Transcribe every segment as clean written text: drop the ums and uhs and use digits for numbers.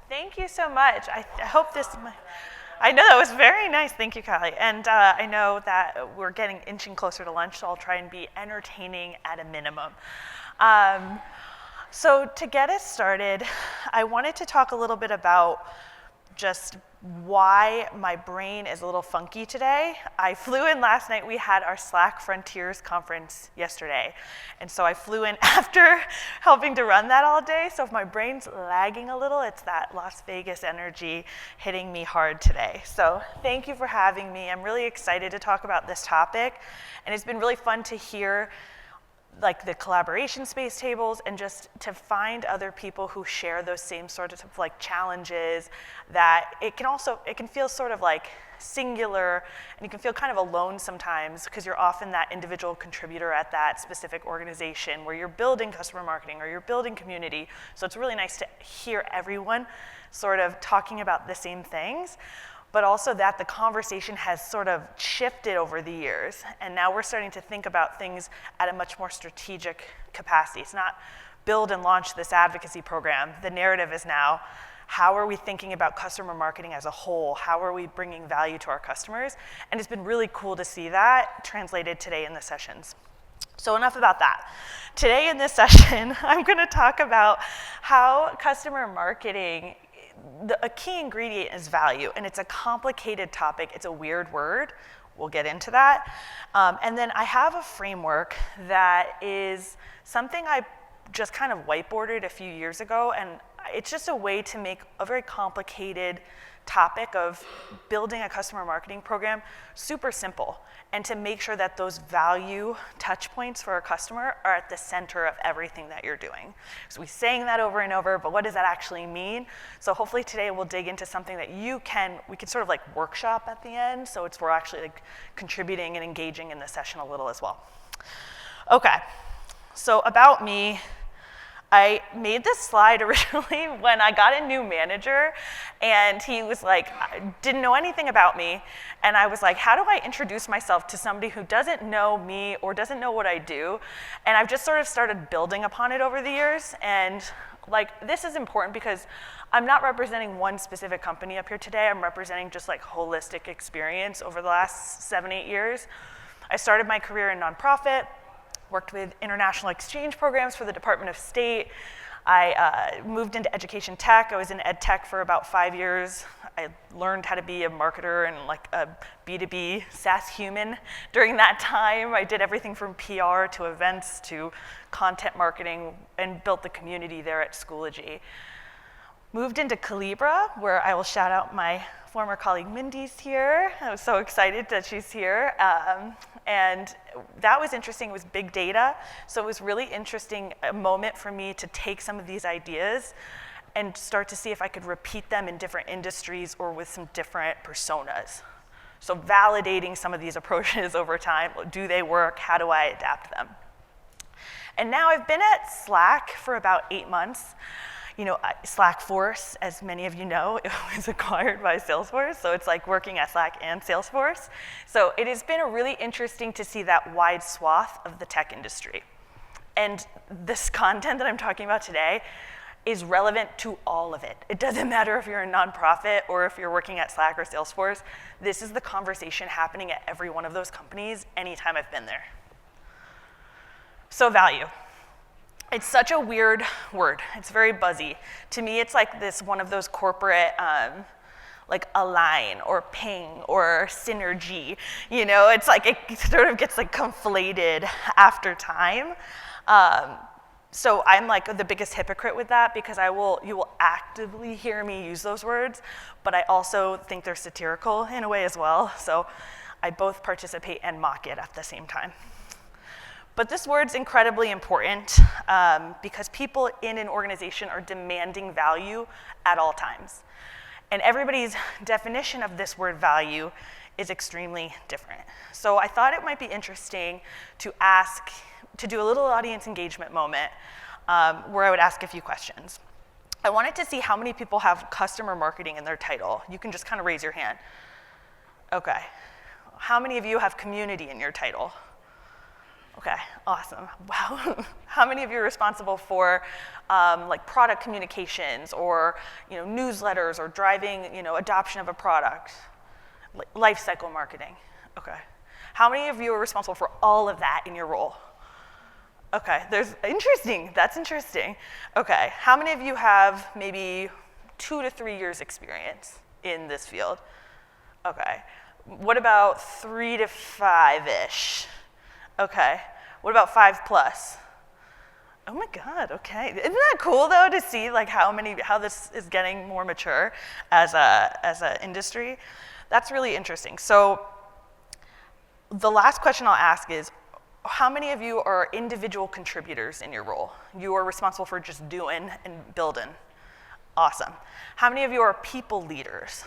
Thank you so much. I hope this, I know that was very nice. Thank you, Callie. And I know that we're inching closer to lunch, so I'll try and be entertaining at a minimum. So to get us started, I wanted to talk a little bit about just why my brain is a little funky today. I flew in last night. We had our Slack Frontiers conference yesterday. And so I flew in after helping to run that all day. So if my brain's lagging a little, it's that Las Vegas energy hitting me hard today. So thank you for having me. I'm really excited to talk about this topic. And it's been really fun to hear like the collaboration space tables and just to find other people who share those same sort of like challenges that it can feel sort of like singular and you can feel kind of alone sometimes because you're often that individual contributor at that specific organization where you're building customer marketing or you're building community. So it's really nice to hear everyone sort of talking about the same things, but also that the conversation has sort of shifted over the years. And now we're starting to think about things at a much more strategic capacity. It's not build and launch this advocacy program. The narrative is now, how are we thinking about customer marketing as a whole? How are we bringing value to our customers? And it's been really cool to see that translated today in the sessions. So enough about that. Today in this session, I'm gonna talk about how customer marketing, a key ingredient is value, and it's a complicated topic. It's a weird word. We'll get into that. And then I have a framework that is something I just kind of whiteboarded a few years ago, and it's just a way to make a very complicated topic of building a customer marketing program super simple, and to make sure that those value touch points for our customer are at the center of everything that you're doing. So we're saying that over and over, but what does that actually mean? So hopefully today we'll dig into something that we can sort of like workshop at the end, so we're actually like contributing and engaging in the session a little as well. Okay, so about me, I made this slide originally when I got a new manager, and he was like, didn't know anything about me, and I was like, how do I introduce myself to somebody who doesn't know me or doesn't know what I do? And I've just sort of started building upon it over the years, and like this is important because I'm not representing one specific company up here today. I'm representing just like holistic experience over the last 7-8 years. I started my career in nonprofit, worked with international exchange programs for the Department of State. I moved into education tech. I was in ed tech for about 5 years. I learned how to be a marketer and like a B2B SaaS human during that time. I did everything from PR to events to content marketing and built the community there at Schoology. Moved into Calibra, where I will shout out my former colleague Mindy's here. I was so excited that she's here. And that was interesting. It was big data. So it was really interesting, a moment for me to take some of these ideas and start to see if I could repeat them in different industries or with some different personas. So validating some of these approaches over time. Do they work? How do I adapt them? And now I've been at Slack for about 8 months. You know, Slackforce, as many of you know, it was acquired by Salesforce, so it's like working at Slack and Salesforce. So it has been really interesting to see that wide swath of the tech industry. And this content that I'm talking about today is relevant to all of it. It doesn't matter if you're a nonprofit or if you're working at Slack or Salesforce. This is the conversation happening at every one of those companies anytime I've been there. So value. It's such a weird word. It's very buzzy. To me, it's like one of those corporate, like align or ping or synergy. You know, it's like it sort of gets like conflated after time. So I'm like the biggest hypocrite with that because you will actively hear me use those words, but I also think they're satirical in a way as well. So I both participate and mock it at the same time. But this word's incredibly important because people in an organization are demanding value at all times. And everybody's definition of this word value is extremely different. So I thought it might be interesting to do a little audience engagement moment where I would ask a few questions. I wanted to see how many people have customer marketing in their title. You can just kind of raise your hand. Okay. How many of you have community in your title? Okay, awesome. Wow. How many of you are responsible for like product communications or newsletters or driving adoption of a product? Life cycle marketing. Okay. How many of you are responsible for all of that in your role? Okay, interesting. That's interesting. Okay, how many of you have maybe 2 to 3 years experience in this field? Okay. What about 3 to 5-ish? Okay. What about 5 plus? Oh my God, okay. Isn't that cool though to see like how this is getting more mature as a industry? That's really interesting. So the last question I'll ask is, how many of you are individual contributors in your role? You are responsible for just doing and building. Awesome. How many of you are people leaders?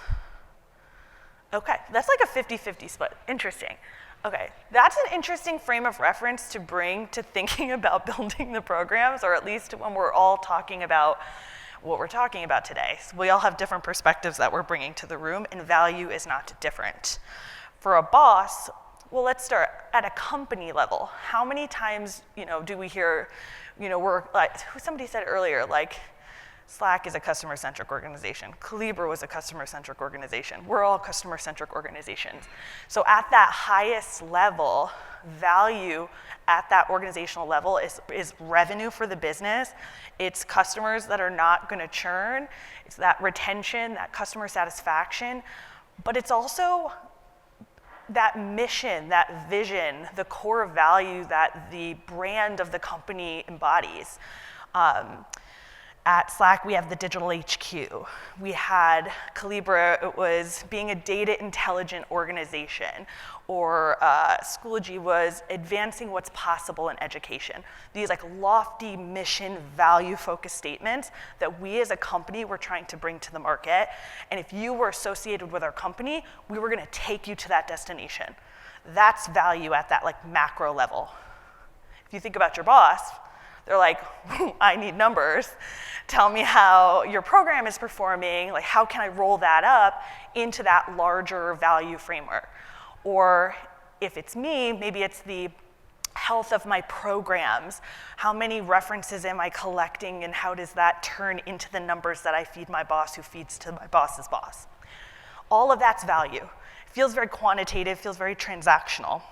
Okay, that's like a 50-50 split. Interesting. Okay, that's an interesting frame of reference to bring to thinking about building the programs, or at least when we're all talking about what we're talking about today. So we all have different perspectives that we're bringing to the room, and value is not different. For a boss, well, let's start at a company level. How many times, do we hear, we're like, somebody said earlier, like, Slack is a customer-centric organization. Calibra was a customer-centric organization. We're all customer-centric organizations. So at that highest level, value at that organizational level is revenue for the business. It's customers that are not going to churn. It's that retention, that customer satisfaction. But it's also that mission, that vision, the core value that the brand of the company embodies. At Slack, we have the digital HQ. We had Calibra, it was being a data intelligent organization, or Schoology was advancing what's possible in education. These like lofty mission value focused statements that we as a company were trying to bring to the market. And if you were associated with our company, we were gonna take you to that destination. That's value at that like macro level. If you think about your boss, they're like, I need numbers. Tell me how your program is performing. Like, how can I roll that up into that larger value framework? Or if it's me, maybe it's the health of my programs. How many references am I collecting, and how does that turn into the numbers that I feed my boss, who feeds to my boss's boss? All of that's value. It feels very quantitative, feels very transactional.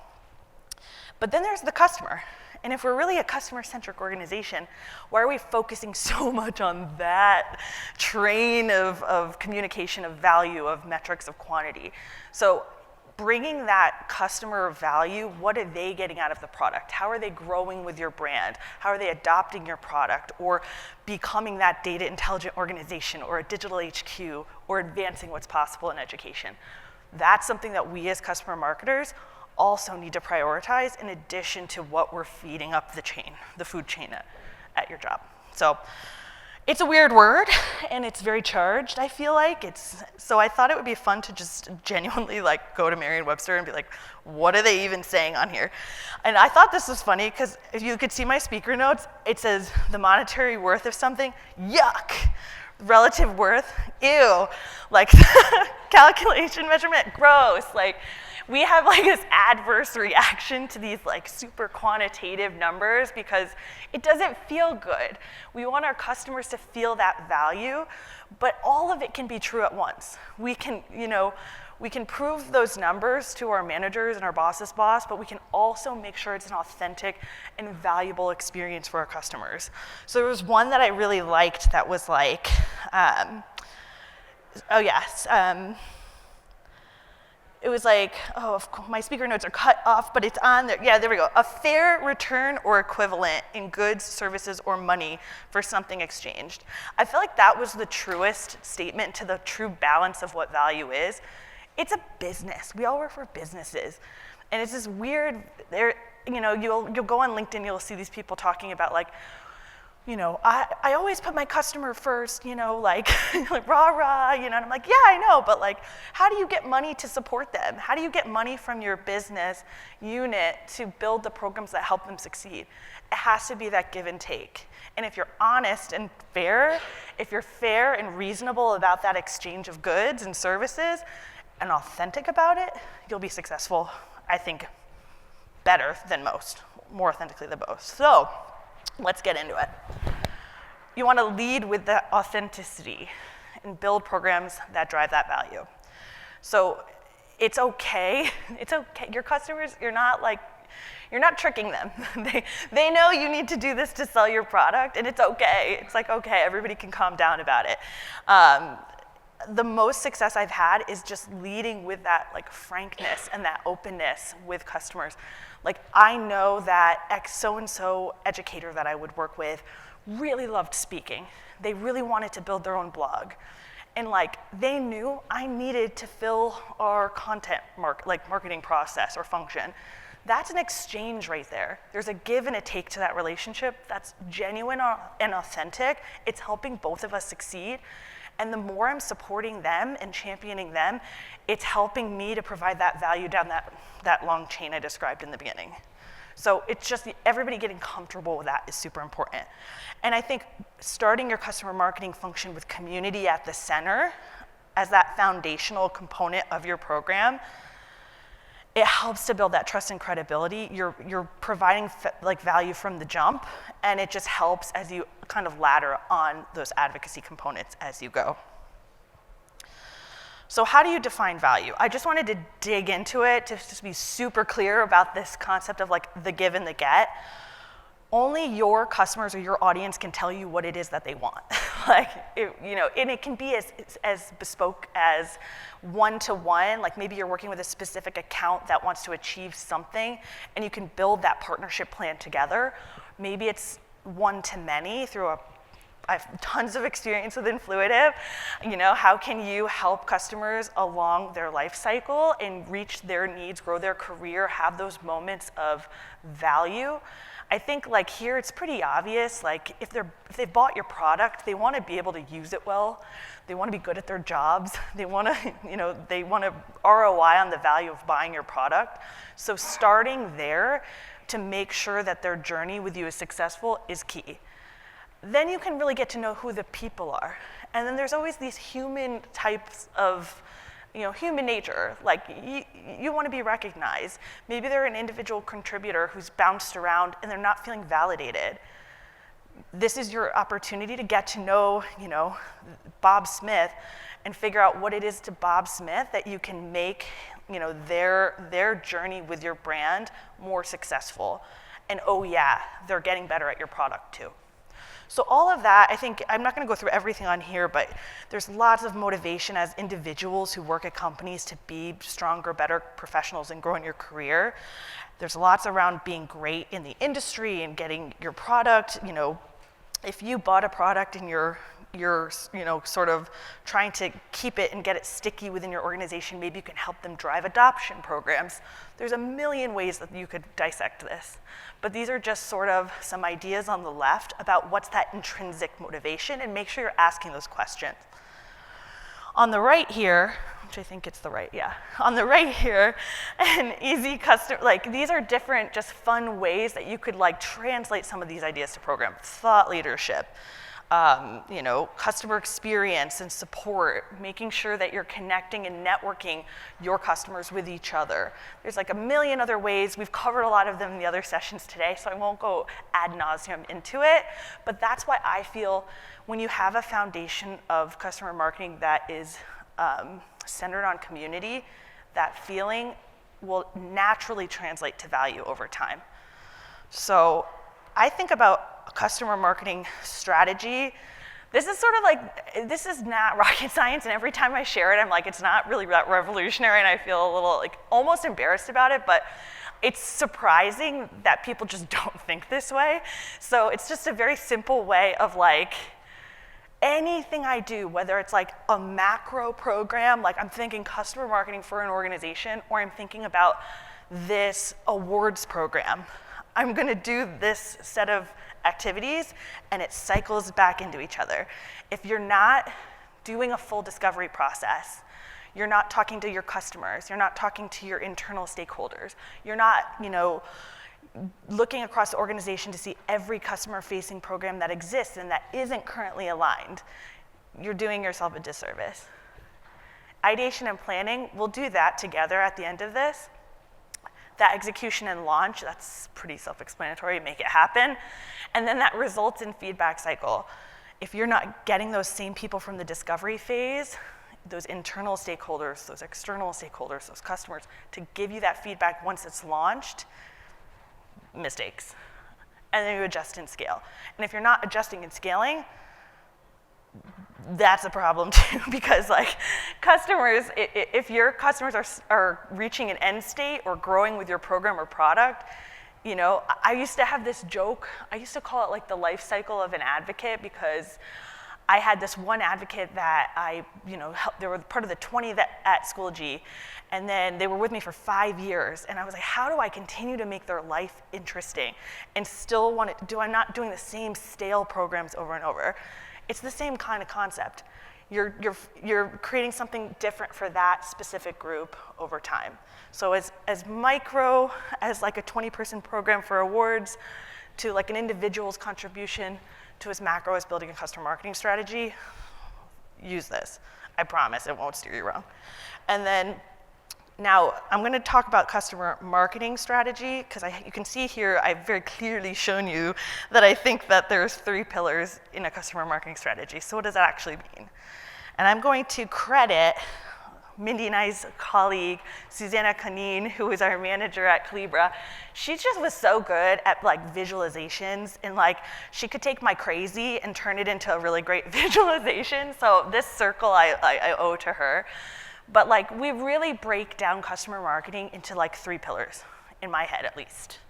But then there's the customer. And if we're really a customer-centric organization, why are we focusing so much on that train of communication, of value, of metrics, of quantity? So bringing that customer value, what are they getting out of the product? How are they growing with your brand? How are they adopting your product, or becoming that data intelligent organization, or a digital HQ, or advancing what's possible in education? That's something that we as customer marketers also need to prioritize, in addition to what we're feeding up the chain, the food chain at your job. So it's a weird word, and it's very charged, I feel like. So I thought it would be fun to just genuinely like go to Merriam-Webster and be like, what are they even saying on here? And I thought this was funny, because if you could see my speaker notes, it says the monetary worth of something, yuck. Relative worth, ew. Like calculation, measurement, gross. Like, we have like this adverse reaction to these like super quantitative numbers because it doesn't feel good. We want our customers to feel that value, but all of it can be true at once. We can prove those numbers to our managers and our boss's boss, but we can also make sure it's an authentic and valuable experience for our customers. So there was one that I really liked that was like, it was like, my speaker notes are cut off, but it's on there. Yeah, there we go. A fair return or equivalent in goods, services, or money for something exchanged. I feel like that was the truest statement to the true balance of what value is. It's a business. We all work for businesses. And it's this weird, you'll go on LinkedIn, you'll see these people talking about like, I always put my customer first, like rah, rah, and I'm like, yeah, I know, but like, how do you get money to support them? How do you get money from your business unit to build the programs that help them succeed? It has to be that give and take. And if you're honest and fair, if you're fair and reasonable about that exchange of goods and services and authentic about it, you'll be successful, I think. better than most, more authentically than most. So let's get into it. You want to lead with the authenticity and build programs that drive that value. So it's okay, your customers, you're not tricking them. They know you need to do this to sell your product, and it's okay. It's like, okay, everybody can calm down about it. The most success I've had is just leading with that like frankness and that openness with customers. Like, I know that so-and-so educator that I would work with really loved speaking. They really wanted to build their own blog. And like, they knew I needed to fill our content marketing process or function. That's an exchange right there. There's a give and a take to that relationship that's genuine and authentic. It's helping both of us succeed. And the more I'm supporting them and championing them, it's helping me to provide that value down that long chain I described in the beginning. So it's just everybody getting comfortable with that is super important. And I think starting your customer marketing function with community at the center as that foundational component of your program, it helps to build that trust and credibility. You're providing value from the jump, and it just helps as you kind of ladder on those advocacy components as you go. So how do you define value? I just wanted to dig into it to just be super clear about this concept of like the give and the get. Only your customers or your audience can tell you what it is that they want. And it can be as bespoke as one-to-one, like maybe you're working with a specific account that wants to achieve something, and you can build that partnership plan together. Maybe it's one-to-many through I have tons of experience with Influitive. How can you help customers along their life cycle and reach their needs, grow their career, have those moments of value? I think like here it's pretty obvious, like if they've bought your product, they want to be able to use it well. They want to be good at their jobs. They want to, they want to ROI on the value of buying your product. So starting there to make sure that their journey with you is successful is key. Then you can really get to know who the people are. And then there's always these human types of, human nature. Like you want to be recognized. Maybe they're an individual contributor who's bounced around and they're not feeling validated. This is your opportunity to get to know, Bob Smith and figure out what it is to Bob Smith that you can make, their journey with your brand more successful. And oh yeah, they're getting better at your product too. So all of that, I think, I'm not going to go through everything on here, but there's lots of motivation as individuals who work at companies to be stronger, better professionals and grow in your career. There's lots around being great in the industry and getting your product. If you bought a product and you're sort of trying to keep it and get it sticky within your organization, maybe you can help them drive adoption programs. There's a million ways that you could dissect this. But these are just sort of some ideas on the left about what's that intrinsic motivation, and make sure you're asking those questions. On the right here, which I think it's the right, yeah. On the right here, an easy custom, these are different, just fun ways that you could translate some of these ideas to program. Thought leadership, customer experience and support, making sure that you're connecting and networking your customers with each other. There's a million other ways. We've covered a lot of them in the other sessions today, so I won't go ad nauseum into it, but that's why I feel when you have a foundation of customer marketing that is centered on community, that feeling will naturally translate to value over time. So I think about a customer marketing strategy. This is sort of this is not rocket science, and every time I share it, I'm like, it's not really that revolutionary, and I feel a little almost embarrassed about it, but it's surprising that people just don't think this way. So it's just a very simple way of anything I do, whether it's a macro program, I'm thinking customer marketing for an organization, or I'm thinking about this awards program. I'm going to do this set of activities, and it cycles back into each other. If you're not doing a full discovery process, you're not talking to your customers, you're not talking to your internal stakeholders, you're not, looking across the organization to see every customer-facing program that exists and that isn't currently aligned, you're doing yourself a disservice. Ideation and planning, we'll do that together at the end of this. That execution and launch, that's pretty self-explanatory, make it happen. And then that results in feedback cycle. If you're not getting those same people from the discovery phase, those internal stakeholders, those external stakeholders, those customers, to give you that feedback once it's launched, mistakes. And then you adjust and scale. And if you're not adjusting and scaling, that's a problem too, because like customers, if your customers are reaching an end state or growing with your program or product, you know, I used to have this joke, I used to call it like the life cycle of an advocate, because I had this one advocate that I, you know, they were part of the 20 that at Schoology, and then they were with me for 5 years, and I was like, how do I continue to make their life interesting and still want to, I'm not doing the same stale programs over and over. It's the same kind of concept. You're creating something different for that specific group over time. So as micro as like a 20-person program for awards, to like an individual's contribution, to as macro as building a customer marketing strategy, use this. I promise it won't steer you wrong. And then now I'm going to talk about customer marketing strategy, because you can see here I've very clearly shown you that I think that there's 3 pillars in a customer marketing strategy. So what does that actually mean? And I'm going to credit Mindy and I's colleague, Susanna Konin, who is our manager at Calibra. She just was so good at like visualizations, and like she could take my crazy and turn it into a really great visualization. So this circle I owe to her. But like we really break down customer marketing into like 3 pillars, in my head at least.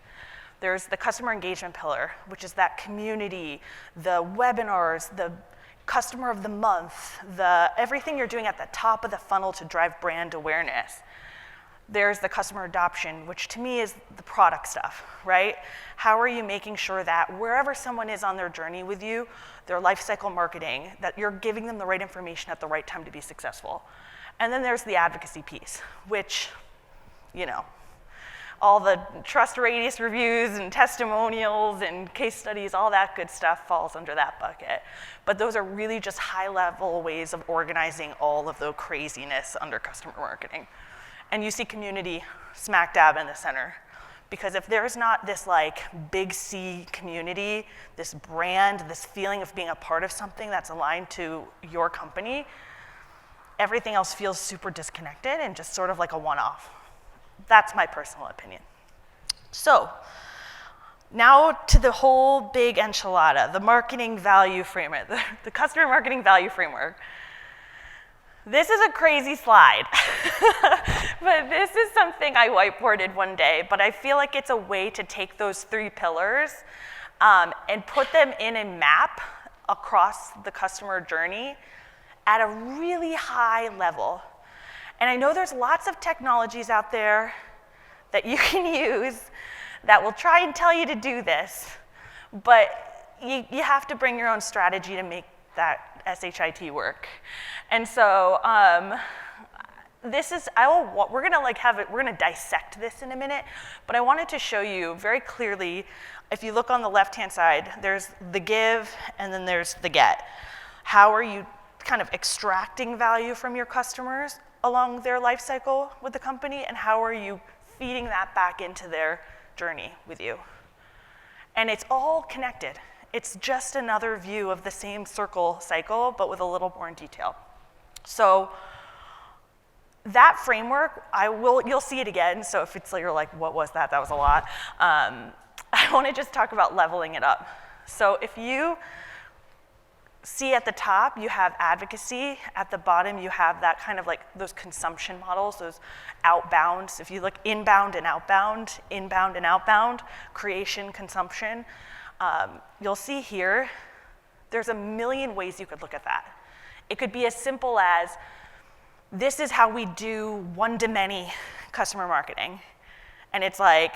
There's the customer engagement pillar, which is that community, the webinars, the customer of the month, everything you're doing at the top of the funnel to drive brand awareness. There's the customer adoption, which to me is the product stuff, right? How are you making sure that wherever someone is on their journey with you, their life cycle marketing, that you're giving them the right information at the right time to be successful? And then there's the advocacy piece, which, you know, all the trust radius reviews and testimonials and case studies, all that good stuff falls under that bucket. But those are really just high-level ways of organizing all of the craziness under customer marketing. And you see community smack dab in the center. Because if there's not this like big C community, this brand, this feeling of being a part of something that's aligned to your company, everything else feels super disconnected and just sort of like a one-off. That's my personal opinion. So now to the whole big enchilada, the marketing value framework, the customer marketing value framework. This is a crazy slide, but this is something I whiteboarded one day, but I feel like it's a way to take those 3 pillars and put them in a map across the customer journey at a really high level. And I know there's lots of technologies out there that you can use that will try and tell you to do this, but you have to bring your own strategy to make that SHIT work. And so we're gonna like we're gonna dissect this in a minute, but I wanted to show you very clearly, if you look on the left-hand side, there's the give and then there's the get. How are you kind of extracting value from your customers along their life cycle with the company, and how are you feeding that back into their journey with you? And it's all connected. It's just another view of the same circle cycle, but with a little more in detail. So that framework, you'll see it again, so if it's like, you're like, what was that? That was a lot. I wanna just talk about leveling it up. So if you see at the top, you have advocacy. At the bottom, you have that kind of like those consumption models, those outbounds. If you look inbound and outbound, creation, consumption, you'll see here, there's a million ways you could look at that. It could be as simple as, this is how we do one-to-many customer marketing. And it's like,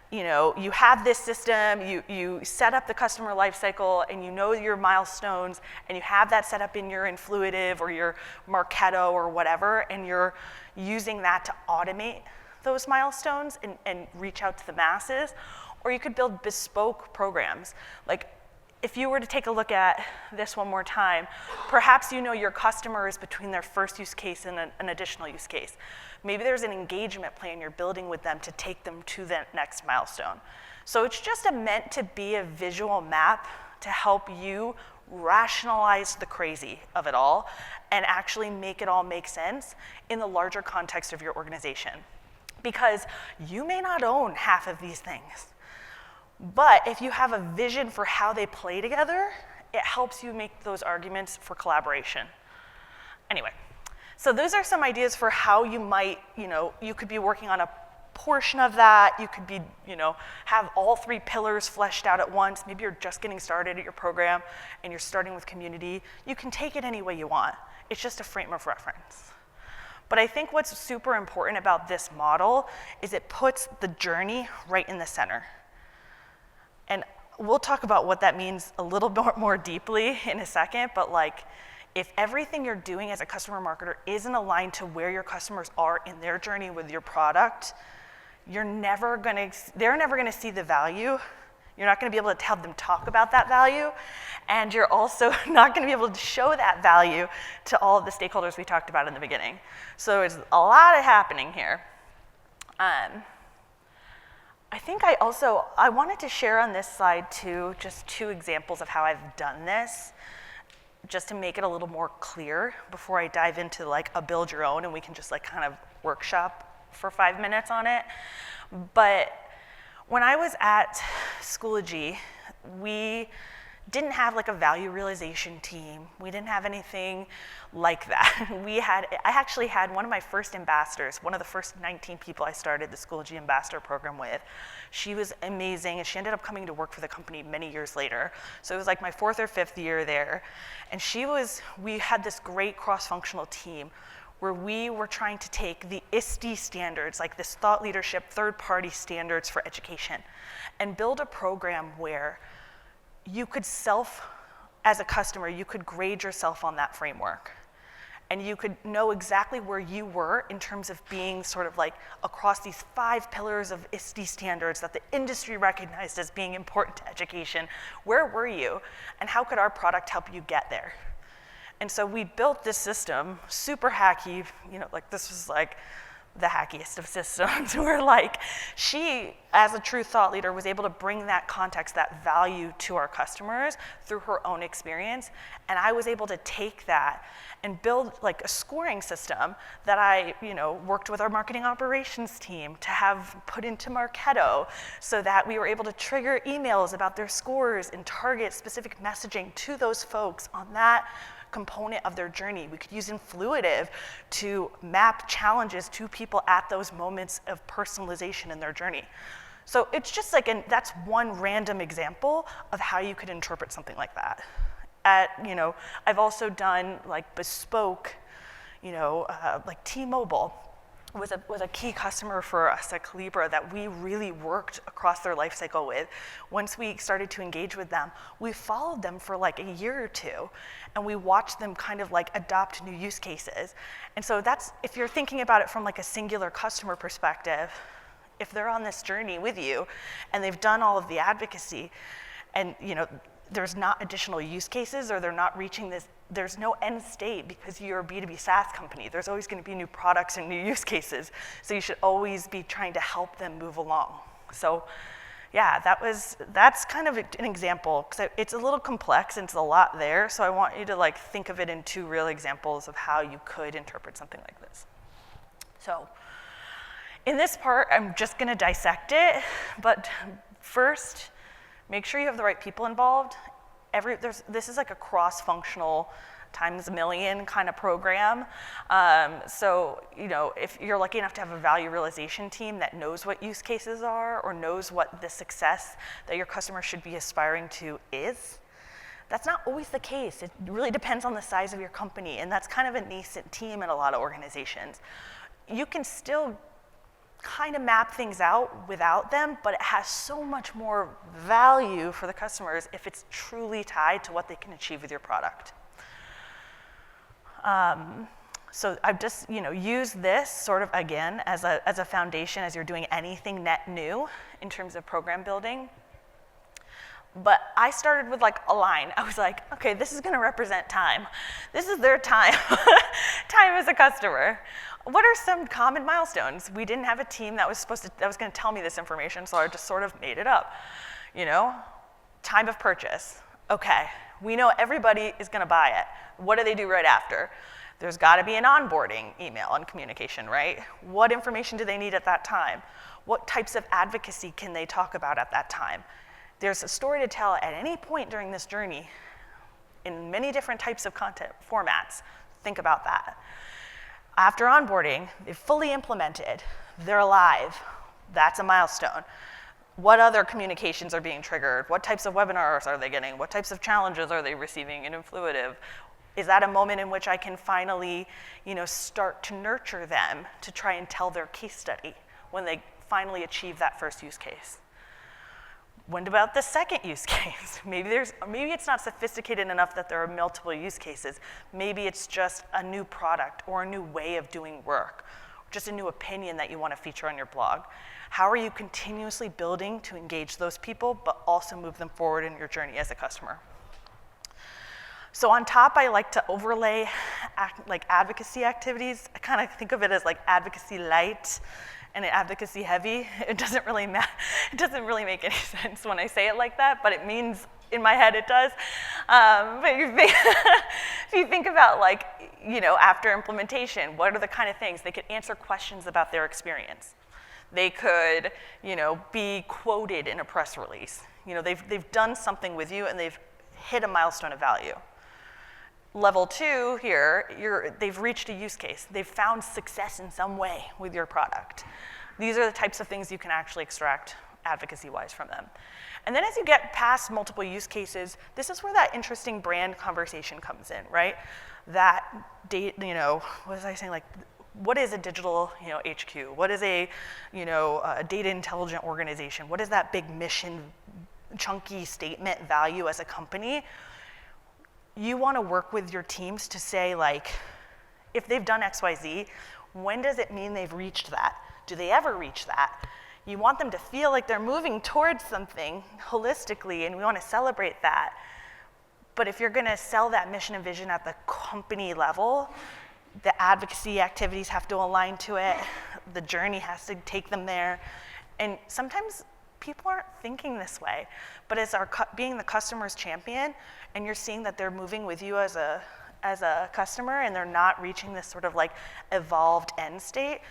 you know, you have this system, you set up the customer lifecycle, and you know your milestones, and you have that set up in your Influitive or your Marketo or whatever, and you're using that to automate those milestones and reach out to the masses. Or you could build bespoke programs. Like, if you were to take a look at this one more time, perhaps you know your customer is between their first use case and an additional use case. Maybe there's an engagement plan you're building with them to take them to the next milestone. So it's just meant to be a visual map to help you rationalize the crazy of it all and actually make it all make sense in the larger context of your organization. Because you may not own half of these things, but if you have a vision for how they play together, it helps you make those arguments for collaboration. Anyway, so those are some ideas for how you might, you could be working on a portion of that. You could be, have all 3 pillars fleshed out at once. Maybe you're just getting started at your program and you're starting with community. You can take it any way you want. It's just a frame of reference. But I think what's super important about this model is it puts the journey right in the center. And we'll talk about what that means a little bit more deeply in a second, but if everything you're doing as a customer marketer isn't aligned to where your customers are in their journey with your product, they're never gonna see the value. You're not gonna be able to have them talk about that value, and you're also not gonna be able to show that value to all of the stakeholders we talked about in the beginning. So there's a lot happening here. I think I wanted to share on this slide too, just 2 examples of how I've done this, just to make it a little more clear before I dive into a build your own and we can just kind of workshop for 5 minutes on it. But when I was at Schoology, we didn't have a value realization team. We didn't have anything like that. I actually had one of my first ambassadors, one of the first 19 people I started the Schoology Ambassador Program with. She was amazing, and she ended up coming to work for the company many years later. So it was my 4th or 5th year there. And we had this great cross-functional team where we were trying to take the ISTE standards, this thought leadership, third-party standards for education, and build a program where you could as a customer, you could grade yourself on that framework. And you could know exactly where you were in terms of being across these 5 pillars of ISTE standards that the industry recognized as being important to education. Where were you? And how could our product help you get there? And so we built this system, super hacky, this was the hackiest of systems, where she, as a true thought leader, was able to bring that context, that value to our customers through her own experience. And I was able to take that and build a scoring system that I worked with our marketing operations team to have put into Marketo so that we were able to trigger emails about their scores and target specific messaging to those folks on that component of their journey. We could use Influitive to map challenges to people at those moments of personalization in their journey. So it's just that's one random example of how you could interpret something like that. I've also done bespoke, T-Mobile was a key customer for us at Calibra that we really worked across their life cycle with. Once we started to engage with them, we followed them for a year or 2, and we watched them kind of adopt new use cases. And so that's, if you're thinking about it from a singular customer perspective, if they're on this journey with you and they've done all of the advocacy and there's not additional use cases or they're not reaching this, there's no end state because you're a B2B SaaS company. There's always going to be new products and new use cases. So you should always be trying to help them move along. So yeah, that's kind of an example, because it's a little complex and it's a lot there. So I want you to think of it in 2 real examples of how you could interpret something like this. So in this part, I'm just going to dissect it. But first, make sure you have the right people involved. This is a cross-functional times a million kind of program. So, if you're lucky enough to have a value realization team that knows what use cases are or knows what the success that your customer should be aspiring to is, that's not always the case. It really depends on the size of your company, and that's kind of a nascent team in a lot of organizations. You can still kind of map things out without them, but it has so much more value for the customers if it's truly tied to what they can achieve with your product. So I've just used this sort of again as a foundation as you're doing anything net new in terms of program building. But I started with like a line. I was like, okay, this is gonna represent time. This is their time, time as a customer. What are some common milestones? We didn't have a team that was gonna tell me this information, so I just sort of made it up. You know, time of purchase. Okay, we know everybody is gonna buy it. What do they do right after? There's gotta be an onboarding email and communication, right? What information do they need at that time? What types of advocacy can they talk about at that time? There's a story to tell at any point during this journey in many different types of content formats. Think about that. After onboarding, they've fully implemented, they're live. That's a milestone. What other communications are being triggered? What types of webinars are they getting? What types of challenges are they receiving in Influitive? Is that a moment in which I can finally, start to nurture them to try and tell their case study when they finally achieve that first use case? What about the second use case? Maybe it's not sophisticated enough that there are multiple use cases. Maybe it's just a new product or a new way of doing work, just a new opinion that you want to feature on your blog. How are you continuously building to engage those people, but also move them forward in your journey as a customer? So on top, I like to overlay advocacy activities. I kind of think of it as like advocacy light and advocacy heavy. It doesn't really make any sense when I say it like that, but it means, in my head it does. But if you think about after implementation, what are the kind of things? They could answer questions about their experience. They could, be quoted in a press release. They've done something with you and they've hit a milestone of value. Level 2 here, they've reached a use case. They've found success in some way with your product. These are the types of things you can actually extract advocacy-wise from them. And then as you get past multiple use cases, this is where that interesting brand conversation comes in, right? That what was I saying? What is a digital, HQ? What is a data intelligent organization? What is that big mission, chunky statement value as a company? You want to work with your teams to say, if they've done XYZ, when does it mean they've reached that? Do they ever reach that? You want them to feel like they're moving towards something holistically, and we want to celebrate that. But if you're going to sell that mission and vision at the company level, the advocacy activities have to align to it. The journey has to take them there. And sometimes people aren't thinking this way, but as being the customer's champion, and you're seeing that they're moving with you as a customer, and they're not reaching this sort of evolved end state,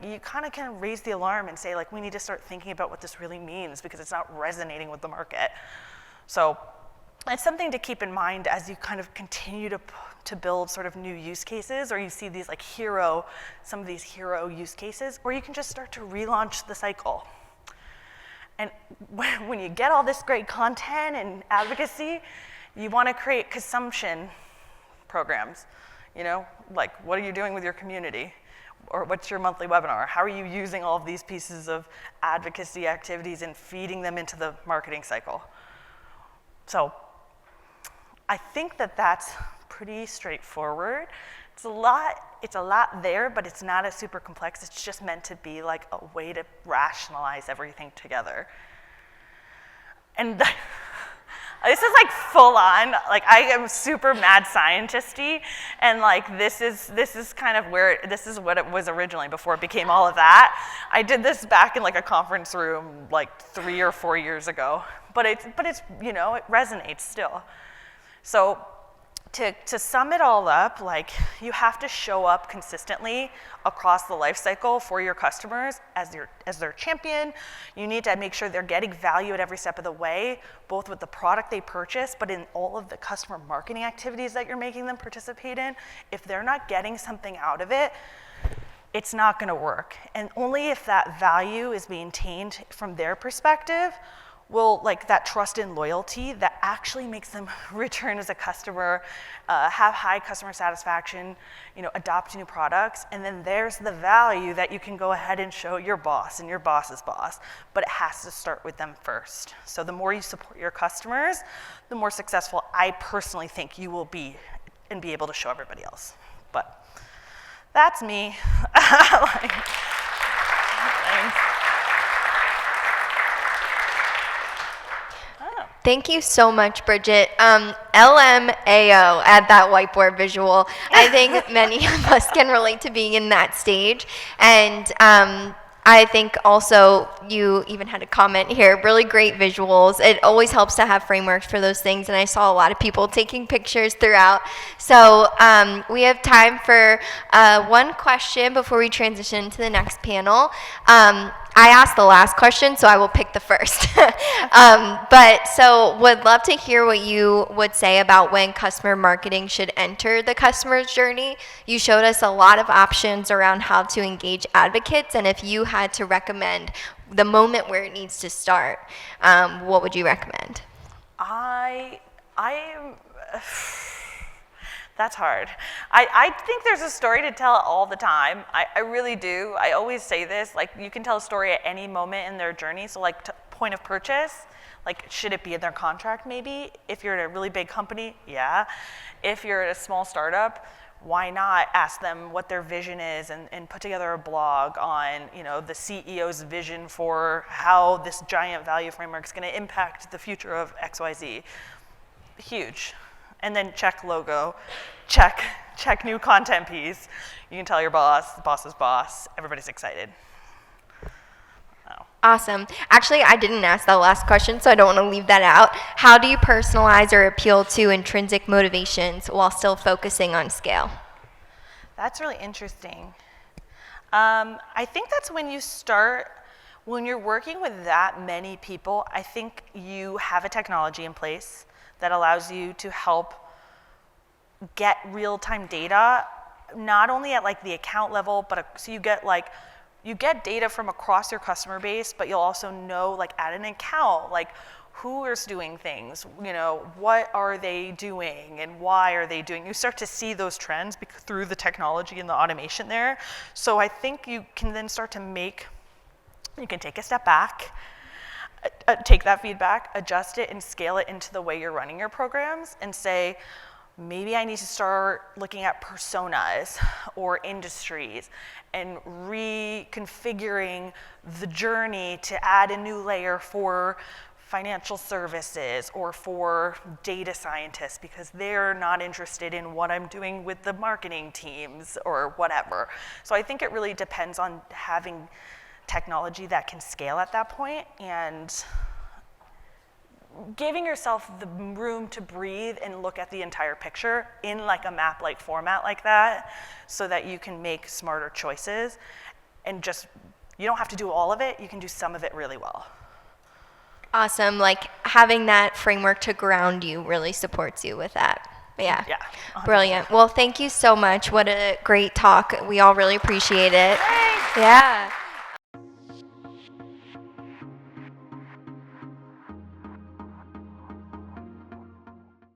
you kind of can raise the alarm and say we need to start thinking about what this really means because it's not resonating with the market. So it's something to keep in mind as you kind of continue to build sort of new use cases, or you see these some of these hero use cases, or you can just start to relaunch the cycle. And when you get all this great content and advocacy, you want to create consumption programs. What are you doing with your community? Or what's your monthly webinar? How are you using all of these pieces of advocacy activities and feeding them into the marketing cycle? So I think that that's pretty straightforward. It's a lot there, but it's not as super complex. It's just meant to be a way to rationalize everything together. And this is full on. I am super mad scientist-y, and this is kind of this is what it was originally before it became all of that. I did this back in a conference room 3 or 4 years ago, but it's it resonates still. So to sum it all up, you have to show up consistently across the life cycle for your customers as their champion. You need to make sure they're getting value at every step of the way, both with the product they purchase, but in all of the customer marketing activities that you're making them participate in. If they're not getting something out of it, it's not going to work. And only if that value is maintained from their perspective will that trust and loyalty that actually makes them return as a customer, have high customer satisfaction, adopt new products, and then there's the value that you can go ahead and show your boss and your boss's boss, but it has to start with them first. So the more you support your customers, the more successful I personally think you will be and be able to show everybody else. But that's me. Thanks. Thank you so much, Bridget. LMAO, add that whiteboard visual. I think many of us can relate to being in that stage. And I think also you even had a comment here, really great visuals. It always helps to have frameworks for those things, and I saw a lot of people taking pictures throughout. So we have time for one question before we transition to the next panel. I asked the last question, so I will pick the first. But so would love to hear what you would say about when customer marketing should enter the customer's journey. You showed us a lot of options around how to engage advocates, and if you had to recommend the moment where it needs to start, what would you recommend? That's hard. I think there's a story to tell all the time. I really do. I always say this, like you can tell a story at any moment in their journey. So like point of purchase, like should it be in their contract maybe? If you're at a really big company, yeah. If you're at a small startup, why not ask them what their vision is and put together a blog on, you know, the CEO's vision for how this giant value framework is going to impact the future of XYZ. Huge. And then check logo, check new content piece. You can tell your boss, the boss's boss, everybody's excited. Awesome. Actually, I didn't ask that last question, so I don't want to leave that out. How do you personalize or appeal to intrinsic motivations while still focusing on scale? That's really interesting. I think that's when you start, when you're working with that many people, I think you have a technology in place that allows you to help get real-time data, not only at like the account level, but so you get data from across your customer base, but you'll also know like at an account, like who is doing things, you know, what are they doing and why are they doing? You start to see those trends through the technology and the automation there. So I think you can then start to you can take a step back, take that feedback, adjust it and scale it into the way you're running your programs and say, maybe I need to start looking at personas or industries and reconfiguring the journey to add a new layer for financial services or for data scientists because they're not interested in what I'm doing with the marketing teams or whatever. So I think it really depends on having technology that can scale at that point and giving yourself the room to breathe and look at the entire picture in like a map-like format like that so that you can make smarter choices and just, you don't have to do all of it, you can do some of it really well. Awesome, like having that framework to ground you really supports you with that. Yeah, 100%. Brilliant. Well, thank you so much. What a great talk. We all really appreciate it. Thanks. Yeah.